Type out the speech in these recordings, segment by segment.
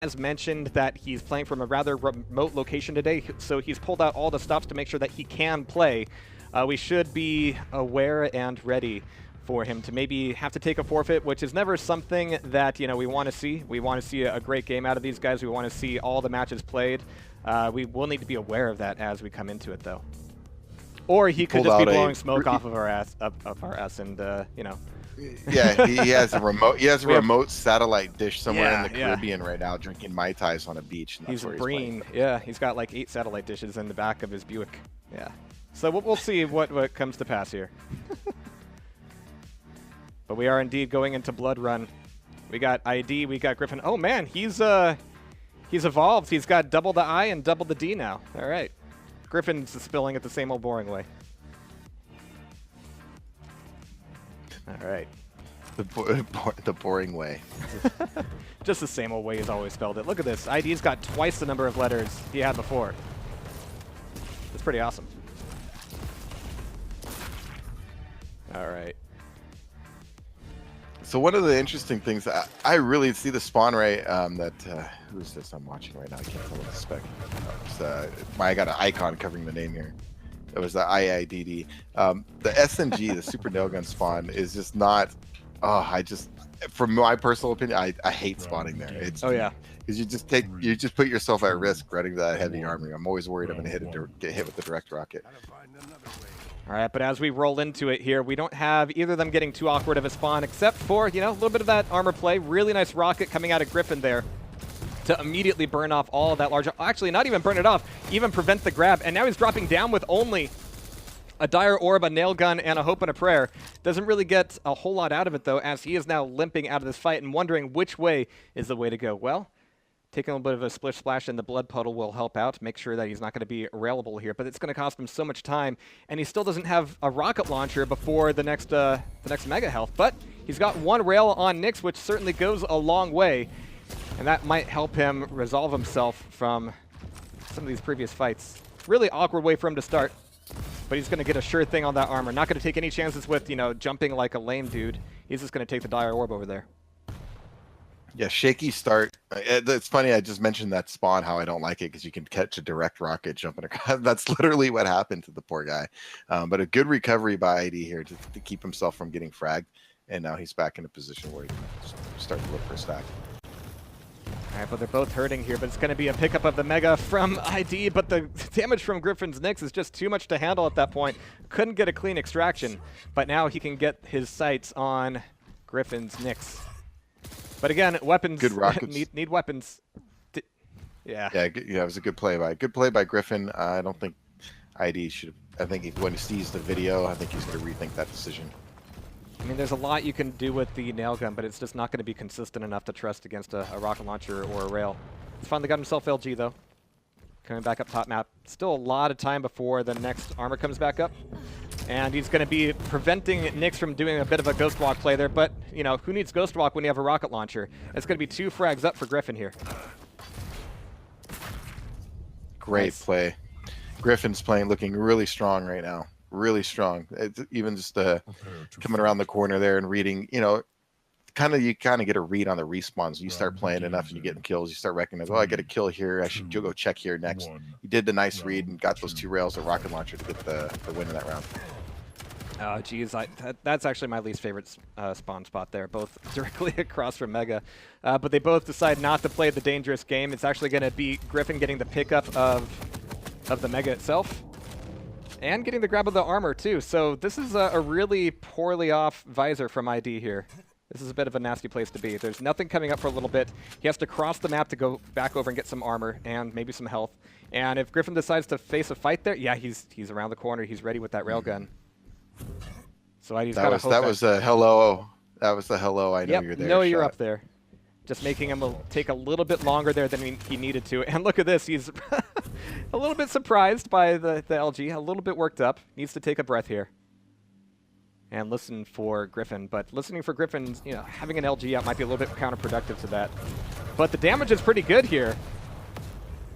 has mentioned that he's playing from a rather remote location today, so he's pulled out all the stops to make sure that he can play. We should be aware and ready for him to maybe have to take a forfeit, which is never something that, you know, we want to see. We want to see a great game out of these guys. We want to see all the matches played. We will need to be aware of that as we come into it, though. Or he could just be blowing smoke off of our ass, and you know. Yeah, he has a remote. He has a remote satellite dish somewhere in the Caribbean right now, drinking Mai Tais on a beach. And that's he's Breen. Yeah, he's got like 8 satellite dishes in the back of his Buick. Yeah. So we'll see what comes to pass here. But we are indeed going into Blood Run. We got ID. We got Griffin. Oh man, he's evolved. He's got double the I and double the D now. All right. Griffin's spilling it the same old boring way. All right. The boring way. Just the same old way he's always spelled it. Look at this. ID's got twice the number of letters he had before. That's pretty awesome. All right. So one of the interesting things, I really see the spawn rate who's this I'm watching right now? I can't tell what the spec. I got an icon covering the name here. It was the IIDD. The SNG, the Super Nailgun spawn, is just not. From my personal opinion, I hate spawning there. It's, because you just put yourself at risk running that heavy armor. I'm always worried I'm going to get hit with the direct rocket. All right, but as we roll into it here, we don't have either of them getting too awkward of a spawn, except for, you know, a little bit of that armor play. Really nice rocket coming out of Griffin there to immediately burn off all of that large... Actually, not even burn it off, even prevent the grab. And now he's dropping down with only a Dire Orb, a Nail Gun, and a Hope and a Prayer. Doesn't really get a whole lot out of it, though, as he is now limping out of this fight and wondering which way is the way to go. Well, taking a little bit of a splish splash in the blood puddle will help out, make sure that he's not going to be railable here, but it's going to cost him so much time, and he still doesn't have a rocket launcher before the next Mega Health. But he's got one rail on Nyx, which certainly goes a long way, and that might help him resolve himself from some of these previous fights. Really awkward way for him to start, but he's going to get a sure thing on that armor. Not going to take any chances with, you know, jumping like a lame dude. He's just going to take the Dire Orb over there. Yeah, shaky start. It's funny, I just mentioned that spawn, how I don't like it, because you can catch a direct rocket jumping across. That's literally what happened to the poor guy. But a good recovery by ID here to keep himself from getting fragged. And now he's back in a position where he can start to look for a stack. All right, but they're both hurting here, but it's going to be a pickup of the Mega from ID, but the damage from Griffin's Nyx is just too much to handle at that point. Couldn't get a clean extraction, but now he can get his sights on Griffin's Nyx. But again, weapons. Good rockets. need weapons. Yeah. Yeah, it was a good play by Griffin. I don't think ID should. I think when he sees the video, I think he's going to rethink that decision. I mean, there's a lot you can do with the nail gun, but it's just not going to be consistent enough to trust against a rocket launcher or a rail. He's finally got himself LG though. Coming back up top map. Still a lot of time before the next armor comes back up. And he's going to be preventing Nyx from doing a bit of a Ghost Walk play there, but, you know, who needs Ghost Walk when you have a rocket launcher? It's going to be 2 frags up for Griffin here. Great play. Griffin's looking really strong right now. Really strong. It's even just coming around the corner there and reading, you know, you kind of get a read on the respawns. You start playing enough and you get kills. You start recognizing, oh, I get a kill here. I should go check here next. He did the nice read and got those 2 rails of rocket launcher to get the win in that round. Oh, geez. That's actually my least favorite spawn spot there, both directly across from Mega. But they both decide not to play the dangerous game. It's actually going to be Griffin getting the pickup of the Mega itself and getting the grab of the armor, too. So this is a really poorly off visor from ID here. This is a bit of a nasty place to be. There's nothing coming up for a little bit. He has to cross the map to go back over and get some armor and maybe some health. And if Griffin decides to face a fight there, yeah, he's around the corner. He's ready with that railgun. So ID's got a hope. That was a hello. That was the hello. I know you're there. No, you're up there. Just making him take a little bit longer there than he needed to. And look at this. He's a little bit surprised by the LG. A little bit worked up. Needs to take a breath here and listen for Griffin. But listening for Griffin, you know, having an LG out might be a little bit counterproductive to that. But the damage is pretty good here.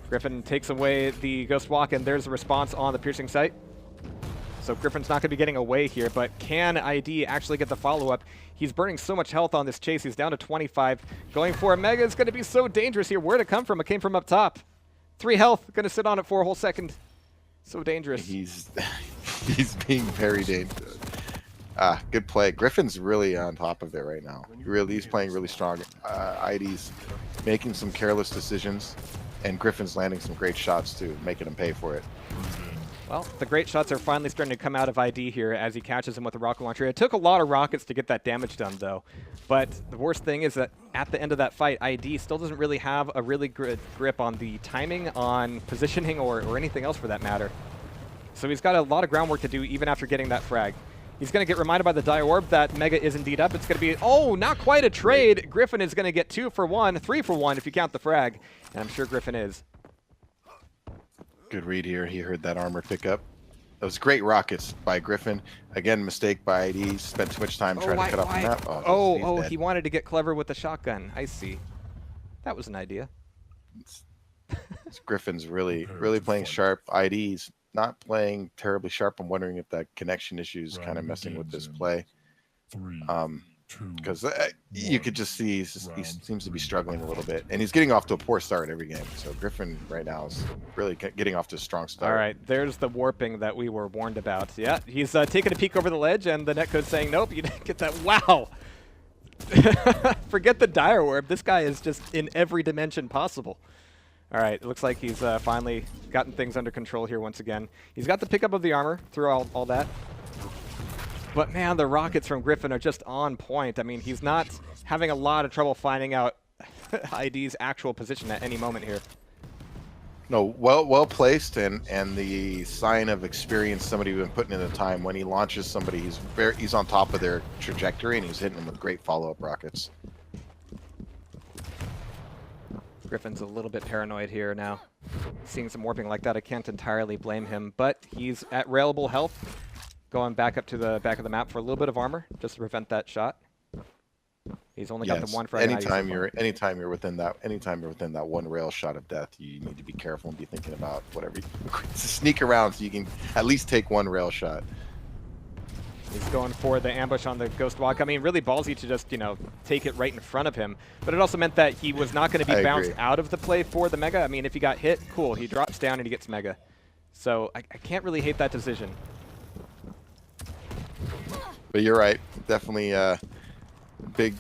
Griffin takes away the Ghost Walk, and there's a response on the piercing sight. So Griffin's not going to be getting away here, but can ID actually get the follow-up? He's burning so much health on this chase. He's down to 25. Going for a Mega is going to be so dangerous here. Where'd it come from? It came from up top. 3 health. Going to sit on it for a whole second. So dangerous. He's being very dangerous. Good play. Griffin's really on top of it right now. He's playing really strong. ID's making some careless decisions, and Griffin's landing some great shots too, making him pay for it. Well, the great shots are finally starting to come out of ID here as he catches him with a rocket launcher. It took a lot of rockets to get that damage done, though. But the worst thing is that at the end of that fight, ID still doesn't really have a really good grip on the timing, on positioning, or anything else for that matter. So he's got a lot of groundwork to do even after getting that frag. He's going to get reminded by the Dire Orb that Mega is indeed up. It's going to be, oh, not quite a trade. Griffin is going to get 2 for 1, 3 for 1 if you count the frag. And I'm sure Griffin is. Good read here. He heard that armor pick up. Those great rockets by Griffin. Again, mistake by ID. Spent too much time trying to cut off the map. Oh, he wanted to get clever with the shotgun. I see. That was an idea. Griffin's really playing sharp. ID's not playing terribly sharp. I'm wondering if that connection issue is kind of messing with this play. Because you could just see he seems to be struggling a little bit, and he's getting off to a poor start every game. So Griffin right now is really getting off to a strong start. All right, there's the warping that we were warned about. Yeah, he's taking a peek over the ledge, and the netcode's saying, nope, you didn't get that. Wow. Forget the Dire Orb. This guy is just in every dimension possible. All right, it looks like he's finally gotten things under control here once again. He's got the pickup of the armor through all that. But man, the rockets from Griffin are just on point. I mean, he's not having a lot of trouble finding out ID's actual position at any moment here. No, well placed, and the sign of experience somebody who's been putting in the time. When he launches somebody, he's on top of their trajectory, and he's hitting them with great follow-up rockets. Griffin's a little bit paranoid here now. Seeing some warping like that, I can't entirely blame him, but he's at railable health. Going back up to the back of the map for a little bit of armor, just to prevent that shot. He's only got the one frag. Anytime you're within that one rail shot of death, you need to be careful and be thinking about whatever. Sneak around so you can at least take one rail shot. He's going for the ambush on the Ghost Walk. I mean, really ballsy to just, take it right in front of him. But it also meant that he was not going to be bounced out of the play for the Mega. I mean, if he got hit, cool. He drops down and he gets Mega. So I can't really hate that decision. But you're right. Definitely big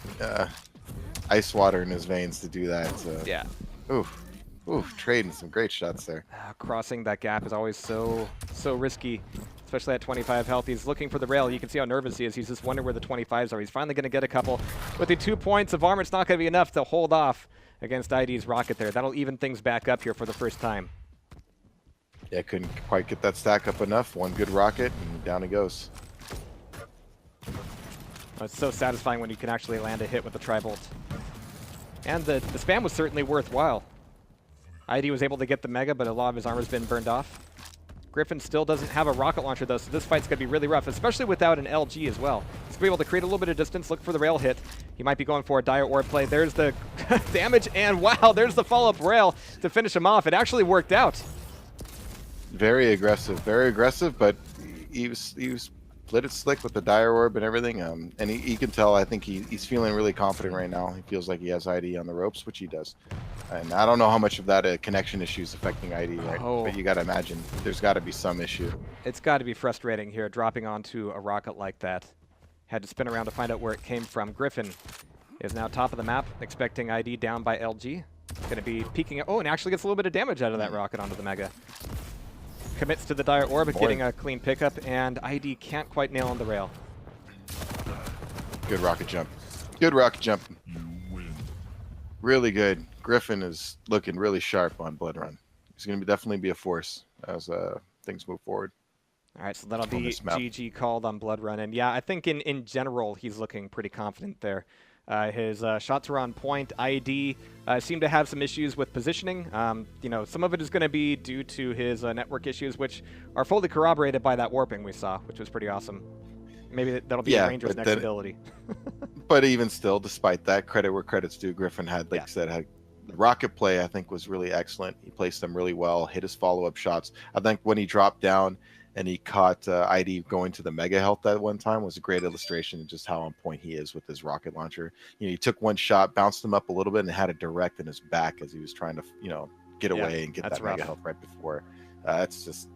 ice water in his veins to do that. So. Yeah. Oof, trading some great shots there. Crossing that gap is always so risky, especially at 25 health. He's looking for the rail. You can see how nervous he is. He's just wondering where the 25s are. He's finally going to get a couple. With the 2 points of armor, it's not going to be enough to hold off against ID's rocket there. That'll even things back up here for the first time. Yeah, couldn't quite get that stack up enough. One good rocket, and down he goes. It's so satisfying when you can actually land a hit with the tri-bolt. And the spam was certainly worthwhile. ID was able to get the Mega, but a lot of his armor's been burned off. Griffin still doesn't have a rocket launcher, though, so this fight's going to be really rough, especially without an LG as well. He's going to be able to create a little bit of distance, look for the rail hit. He might be going for a Dire Orb play. There's the damage, and wow, there's the follow-up rail to finish him off. It actually worked out. Very aggressive, but he was played it slick with the Dire Orb and everything. And he can tell, I think he's feeling really confident right now. He feels like he has ID on the ropes, which he does. And I don't know how much of that connection issue is affecting ID, right? But you got to imagine there's got to be some issue. It's got to be frustrating here, dropping onto a rocket like that. Had to spin around to find out where it came from. Griffin is now top of the map, expecting ID down by LG. Going to be peeking. Oh, and actually gets a little bit of damage out of that rocket onto the Mega. Commits to the Dire Orb, getting a clean pickup, and ID can't quite nail on the rail. Good rocket jump. Good rocket jump. Really good. Griffin is looking really sharp on Blood Run. He's going to definitely be a force as things move forward. All right, so that'll be GG called on Blood Run. And yeah, I think in general, he's looking pretty confident there. His shots were on point. ID seemed to have some issues with positioning. Some of it is going to be due to his network issues, which are fully corroborated by that warping we saw, which was pretty awesome. Maybe that'll be a Ranger's next ability. But even still, despite that, credit where credit's due, Griffin had, like I said, the rocket play, I think, was really excellent. He placed them really well, hit his follow-up shots. I think when he dropped down and he caught ID going to the mega health that one time. It was a great illustration of just how on point he is with his rocket launcher. You know, he took one shot, bounced him up a little bit, and had it direct in his back as he was trying to, you know, get away and get that mega health right before. It's just,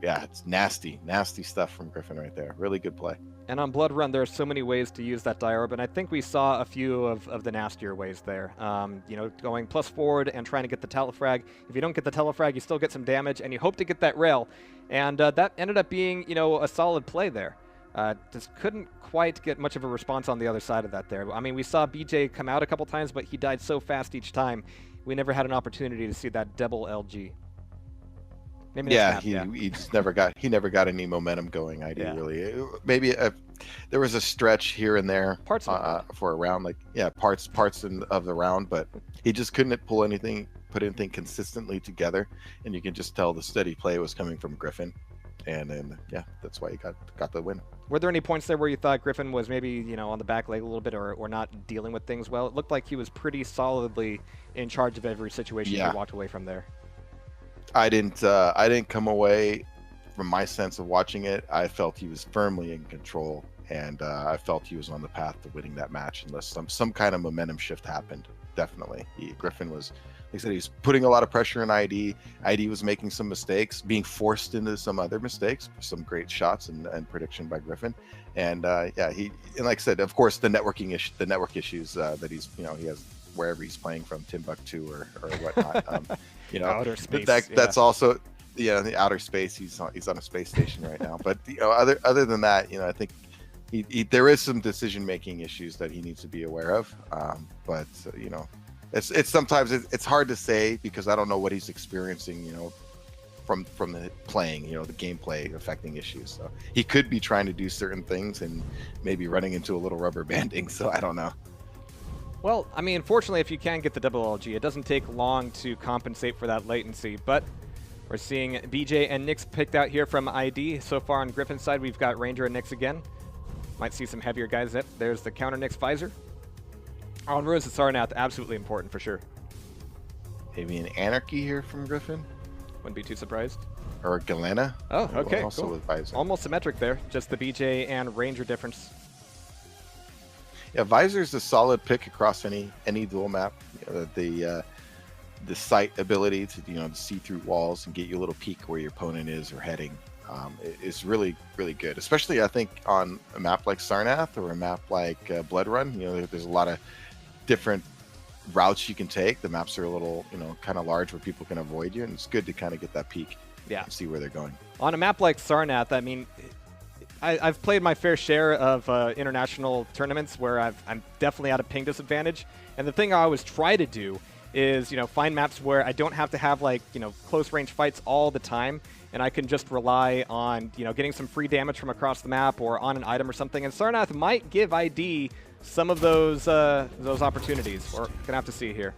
yeah, it's nasty stuff from Griffin right there. Really good play. And on Blood Run, there are so many ways to use that Diorb, and I think we saw a few of the nastier ways there. You know, going plus forward and trying to get the Telefrag. If you don't get the Telefrag, you still get some damage, and you hope to get that rail. And that ended up being, you know, a solid play there. Just couldn't quite get much of a response on the other side of that there. I mean, we saw BJ come out a couple times, but he died so fast each time, we never had an opportunity to see that double LG. Maybe he just never got any momentum going. Really, maybe there was a stretch here and there for a round, like parts of the round, but he just couldn't put anything consistently together, and you can just tell the steady play was coming from Griffin, and then that's why he got the win. Were there any points there where you thought Griffin was maybe, you know, on the back leg a little bit or not dealing with things well? It looked like he was pretty solidly in charge of every situation he walked away from there. I didn't come away from my sense of watching it. I felt he was firmly in control, and I felt he was on the path to winning that match unless some kind of momentum shift happened. Definitely, Griffin was, like I said, he's putting a lot of pressure on ID. ID was making some mistakes, being forced into some other mistakes, some great shots and prediction by Griffin. And and like I said, of course, the network issues that he's, you know, he has wherever he's playing from, Timbuktu or whatnot. You know, outer space, that's also the outer space. He's on a space station right now. But you know, other than that, you know, I think there is some decision making issues that he needs to be aware of. But you know, it's sometimes it's hard to say because I don't know what he's experiencing. You know, from the playing, you know, the gameplay affecting issues. So he could be trying to do certain things and maybe running into a little rubber banding. So I don't know. Well, I mean, fortunately, if you can get the double LG, it doesn't take long to compensate for that latency. But we're seeing BJ and Nyx picked out here from ID. So far on Griffin's side, we've got Ranger and Nyx again. Might see some heavier guys. There's the counter Nyx Visor. On Ruins of Sarnath, absolutely important for sure. Maybe an Anarchy here from Griffin. Wouldn't be too surprised. Or Galena. Oh, okay, also cool. With Visor. Almost symmetric there. Just the BJ and Ranger difference. Yeah, Visor's a solid pick across any dual map. You know, the sight ability to, you know, to see through walls and get you a little peek where your opponent is or heading is really good. Especially I think on a map like Sarnath or a map like Blood Run. You know, there's a lot of different routes you can take. The maps are a little, you know, kind of large where people can avoid you, and it's good to kind of get that peek. And see where they're going. On a map like Sarnath, I mean, I've played my fair share of international tournaments where I'm definitely at a ping disadvantage. And the thing I always try to do is, you know, find maps where I don't have to have, like, you know, close range fights all the time. And I can just rely on, you know, getting some free damage from across the map or on an item or something. And Sarnath might give ID some of those opportunities. We're going to have to see here.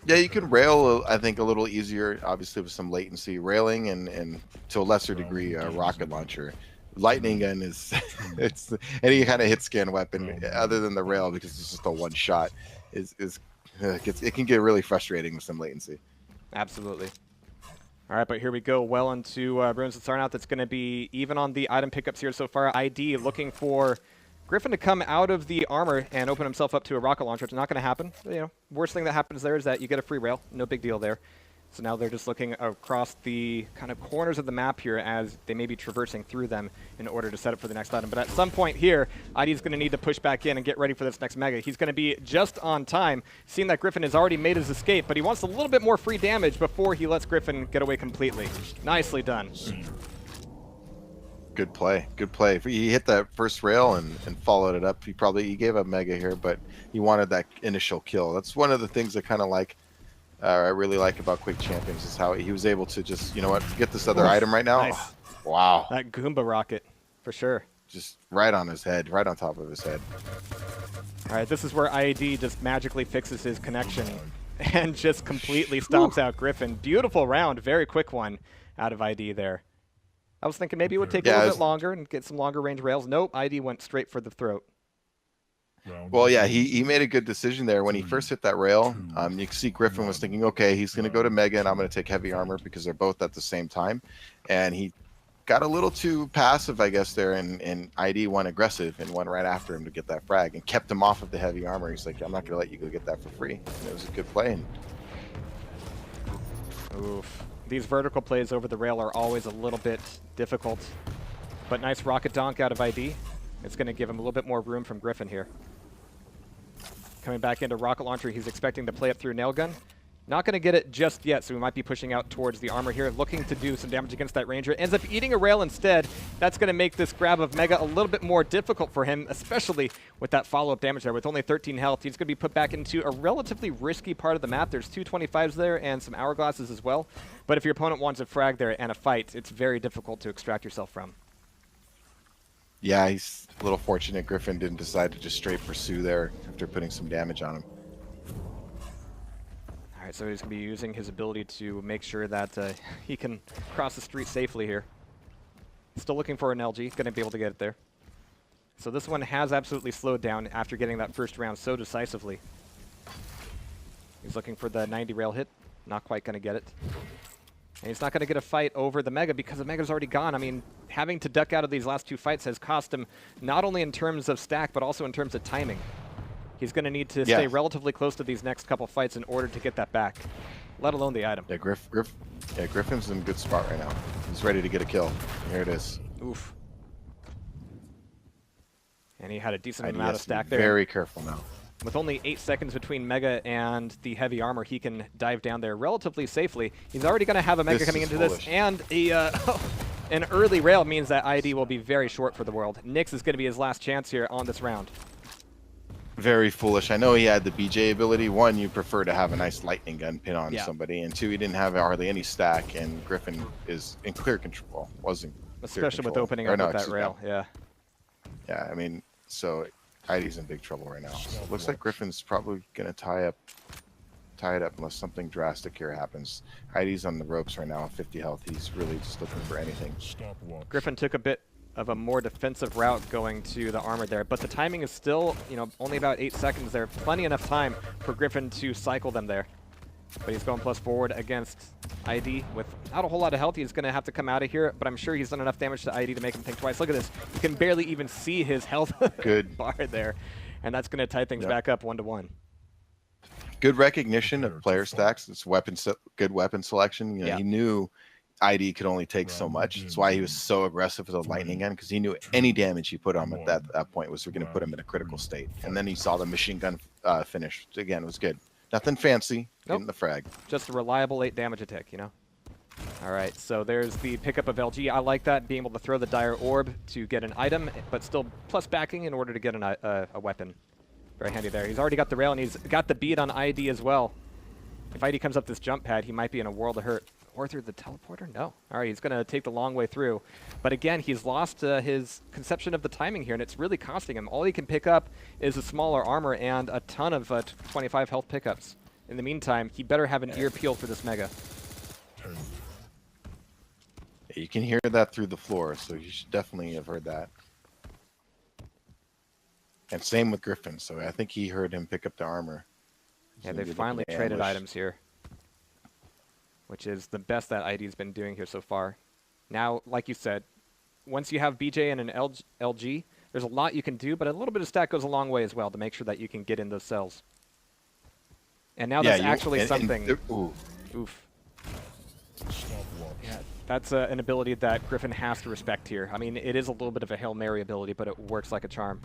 Yeah, you can rail, I think, a little easier, obviously with some latency. Railing and to a lesser degree, a rocket launcher. Lightning gun is it's any kind of hit scan weapon other than the rail, because it's just a one shot. It can get really frustrating with some latency. Absolutely. All right, but here we go. Well into Ruins of Sarnath. That's going to be even on the item pickups here so far. ID looking for Griffin to come out of the armor and open himself up to a rocket launcher. It's not going to happen. You know, worst thing that happens there is that you get a free rail. No big deal there. So now they're just looking across the kind of corners of the map here as they may be traversing through them in order to set up for the next item. But at some point here, ID's going to need to push back in and get ready for this next mega. He's going to be just on time, seeing that Griffin has already made his escape, but he wants a little bit more free damage before he lets Griffin get away completely. Nicely done. Good play. Good play. He hit that first rail and followed it up. He gave a mega here, but he wanted that initial kill. That's one of the things I kind of like. I really like about Quake Champions is how he was able to just, you know what, get this other item right now. Nice. Oh, wow. That Goomba rocket, for sure. Just right on his head, right on top of his head. All right, this is where ID just magically fixes his connection and just completely stomps out Griffin. Beautiful round, very quick one out of ID there. I was thinking maybe it would take a little bit longer and get some longer range rails. Nope, ID went straight for the throat. Well, yeah, he made a good decision there when he first hit that rail. You can see Griffin was thinking, okay, he's going to go to Mega and I'm going to take heavy armor because they're both at the same time. And he got a little too passive, I guess, there, and ID went aggressive and went right after him to get that frag and kept him off of the heavy armor. He's like, I'm not going to let you go get that for free. And it was a good play. And oof. These vertical plays over the rail are always a little bit difficult. But nice rocket donk out of ID. It's going to give him a little bit more room from Griffin here. Coming back into rocket launcher, he's expecting to play it through nail gun. Not going to get it just yet, so we might be pushing out towards the armor here, looking to do some damage against that ranger. Ends up eating a rail instead. That's going to make this grab of Mega a little bit more difficult for him, especially with that follow-up damage there. With only 13 health, he's going to be put back into a relatively risky part of the map. There's 2 25s there and some hourglasses as well. But if your opponent wants a frag there and a fight, it's very difficult to extract yourself from. yeah, he's a little fortunate Griffin didn't decide to just straight pursue there after putting some damage on him. All right, so he's going to be using his ability to make sure that he can cross the street safely here. Still looking for an LG, going to be able to get it there. So this one has absolutely slowed down after getting that first round so decisively. He's looking for the 90 rail hit, not quite going to get it. And he's not going to get a fight over the Mega because the Mega's already gone. I mean, having to duck out of these last 2 fights has cost him not only in terms of stack, but also in terms of timing. He's going to need to stay relatively close to these next couple fights in order to get that back, let alone the item. Yeah, Griffin's in a good spot right now. He's ready to get a kill. Here it is. Oof. And he had a decent amount of stack there. Very careful now. With only 8 seconds between Mega and the heavy armor, he can dive down there relatively safely. He's already going to have a Mega coming into this, and an early rail means that ID will be very short for the world. Nyx is going to be his last chance here on this round. Very foolish. I know he had the BJ ability. 1, you prefer to have a nice lightning gun pin on somebody, and 2, he didn't have hardly any stack, and Griffin is in clear control. Wasn't especially with opening up with that rail. Yeah. Yeah, I mean, so ID's in big trouble right now. So it looks like Griffin's probably going to tie it up unless something drastic here happens. ID's on the ropes right now at 50 health. He's really just looking for anything. Griffin took a bit of a more defensive route going to the armor there, but the timing is still, you know, only about 8 seconds there. Plenty enough time for Griffin to cycle them there. But he's going plus forward against ID with not a whole lot of health. He's going to have to come out of here, but I'm sure he's done enough damage to ID to make him think twice. Look at this. You can barely even see his health bar there, and that's going to tie things back up 1-1. Good recognition of player stacks. It's good weapon selection. You know, he knew ID could only take so much. That's why he was so aggressive with the lightning gun, because he knew any damage he put on him at that point was going to put him in a critical state. And then he saw the machine gun finish. Again, it was good. Nothing fancy in the frag. Just a reliable 8 damage attack, you know? All right, so there's the pickup of LG. I like that, being able to throw the dire orb to get an item, but still plus backing in order to get a weapon. Very handy there. He's already got the rail, and he's got the bead on ID as well. If ID comes up this jump pad, he might be in a world of hurt. Or through the teleporter? No. All right, he's going to take the long way through. But again, he's lost his conception of the timing here, and it's really costing him. All he can pick up is a smaller armor and a ton of 25 health pickups. In the meantime, he better have an ear peeled for this Mega. You can hear that through the floor, so you should definitely have heard that. And same with Griffin, so I think he heard him pick up the armor. Yeah, they've finally traded items here, which is the best that ID's been doing here so far. Now, like you said, once you have BJ and an LG, there's a lot you can do, but a little bit of stack goes a long way as well to make sure that you can get in those cells. And now that's actually something. Oof. Yeah, that's an ability that Griffin has to respect here. I mean, it is a little bit of a Hail Mary ability, but it works like a charm.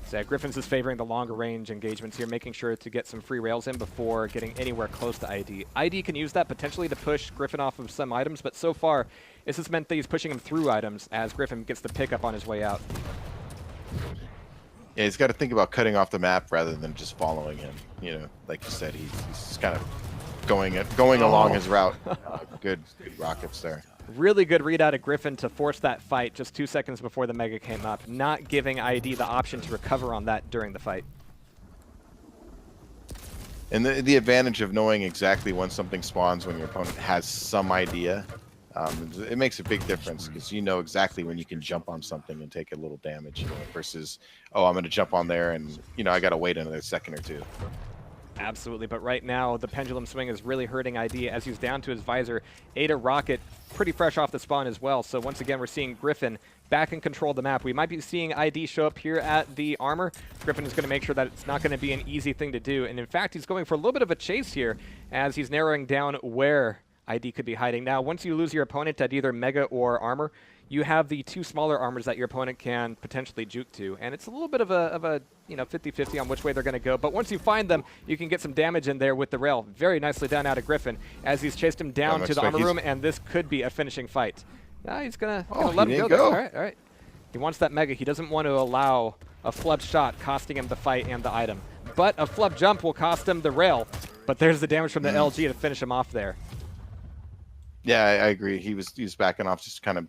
So yeah, Griffin's is favoring the longer range engagements here, making sure to get some free rails in before getting anywhere close to ID. ID can use that potentially to push Griffin off of some items, but so far, this has meant that he's pushing him through items as Griffin gets the pickup on his way out. Yeah, he's got to think about cutting off the map rather than just following him. You know, like you said, he's kind of going along his route. Good rockets there. Really good read out of Griffin to force that fight just 2 seconds before the Mega came up, not giving ID the option to recover on that during the fight. And the advantage of knowing exactly when something spawns when your opponent has some idea It makes a big difference because you know exactly when you can jump on something and take a little damage, versus, oh, I'm going to jump on there and, I got to wait another second or two. Absolutely, but right now the pendulum swing is really hurting ID as he's down to his visor. Ada Rocket pretty fresh off the spawn as well, so once again we're seeing Griffin back in control of the map. We might be seeing ID show up here at the armor. Griffin is going to make sure that it's not going to be an easy thing to do, and in fact he's going for a little bit of a chase here as he's narrowing down where ID could be hiding. Now, once you lose your opponent at either Mega or Armor, you have the 2 smaller armors that your opponent can potentially juke to, and it's a little bit of a 50-50 on which way they're going to go. But once you find them, you can get some damage in there with the rail. Very nicely done out of Griffin as he's chased him down to the armor room, and this could be a finishing fight. He's gonna let him go. All right. He wants that Mega. He doesn't want to allow a flub shot costing him the fight and the item. But a flub jump will cost him the rail. But there's the damage from the LG to finish him off there. Yeah, I agree. He was backing off, just kind of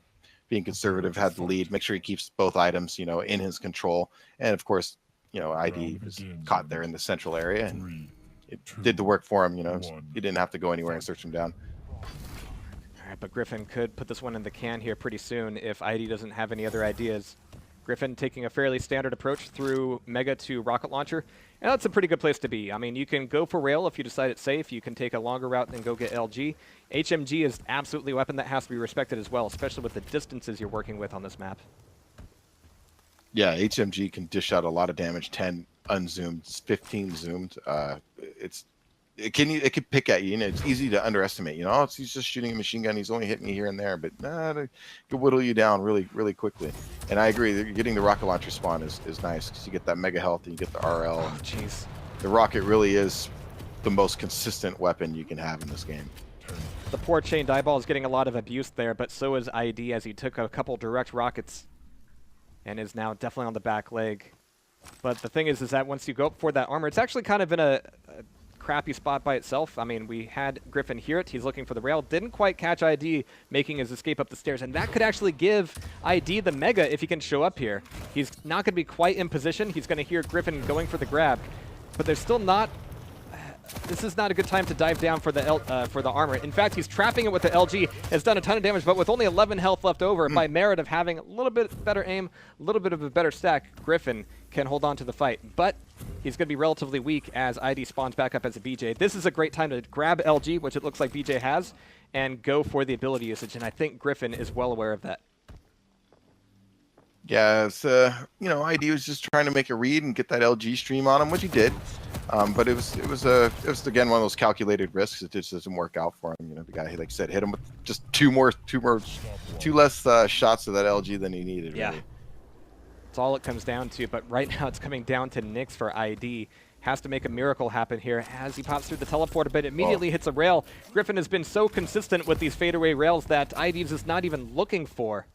being conservative, had the lead, make sure he keeps both items, in his control. And of course, ID was caught there in the central area, and it did the work for him. He didn't have to go anywhere and search him down. All right, but Griffin could put this one in the can here pretty soon if ID doesn't have any other ideas. Griffin taking a fairly standard approach through Mega to Rocket Launcher, and that's a pretty good place to be. I mean, you can go for rail if you decide it's safe. You can take a longer route and go get LG. HMG is absolutely a weapon that has to be respected as well, especially with the distances you're working with on this map. Yeah, HMG can dish out a lot of damage, 10 unzoomed, 15 zoomed. It can pick at you, it's easy to underestimate. He's just shooting a machine gun. He's only hitting me here and there, but it can whittle you down really, really quickly. And I agree, getting the rocket launcher spawn is nice because you get that mega health and you get the RL. Oh, jeez. The rocket really is the most consistent weapon you can have in this game. The poor chained eyeball is getting a lot of abuse there, but so is ID as he took a couple direct rockets and is now definitely on the back leg. But the thing is that once you go up for that armor, it's actually kind of in a crappy spot by itself. I mean, we had Griffin hear it. He's looking for the rail. Didn't quite catch ID making his escape up the stairs, and that could actually give ID the Mega if he can show up here. He's not going to be quite in position. He's going to hear Griffin going for the grab, but there's still not... This is not a good time to dive down for the armor. In fact, he's trapping it with the LG. Has done a ton of damage, but with only 11 health left over, by merit of having a little bit better aim, a little bit of a better stack, Griffin can hold on to the fight. But he's going to be relatively weak as ID spawns back up as a BJ. This is a great time to grab LG, which it looks like BJ has, and go for the ability usage. And I think Griffin is well aware of that. Yeah, it's, ID was just trying to make a read and get that LG stream on him, which he did. But it was again one of those calculated risks. It just doesn't work out for him. The guy, like I said, hit him with just two less shots of that LG than he needed. Yeah, really. That's all it comes down to. But right now it's coming down to Nyx for ID. Has to make a miracle happen here as he pops through the teleporter, but immediately hits a rail. Griffin has been so consistent with these fadeaway rails that ID is not even looking for.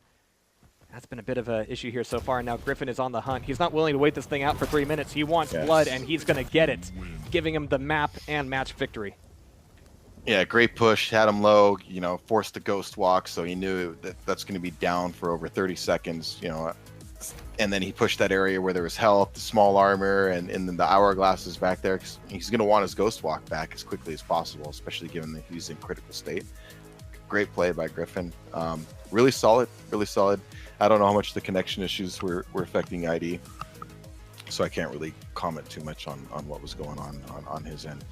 That's been a bit of an issue here so far. Now Griffin is on the hunt. He's not willing to wait this thing out for 3 minutes. He wants blood, and he's going to get it, giving him the map and match victory. Yeah, great push. Had him low, forced the ghost walk, so he knew that's going to be down for over 30 seconds, And then he pushed that area where there was health, the small armor, and then the hourglass is back there. 'Cause he's going to want his ghost walk back as quickly as possible, especially given that he's in critical state. Great play by Griffin. Really solid, really solid. I don't know how much the connection issues were affecting ID, so I can't really comment too much on what was going on his end.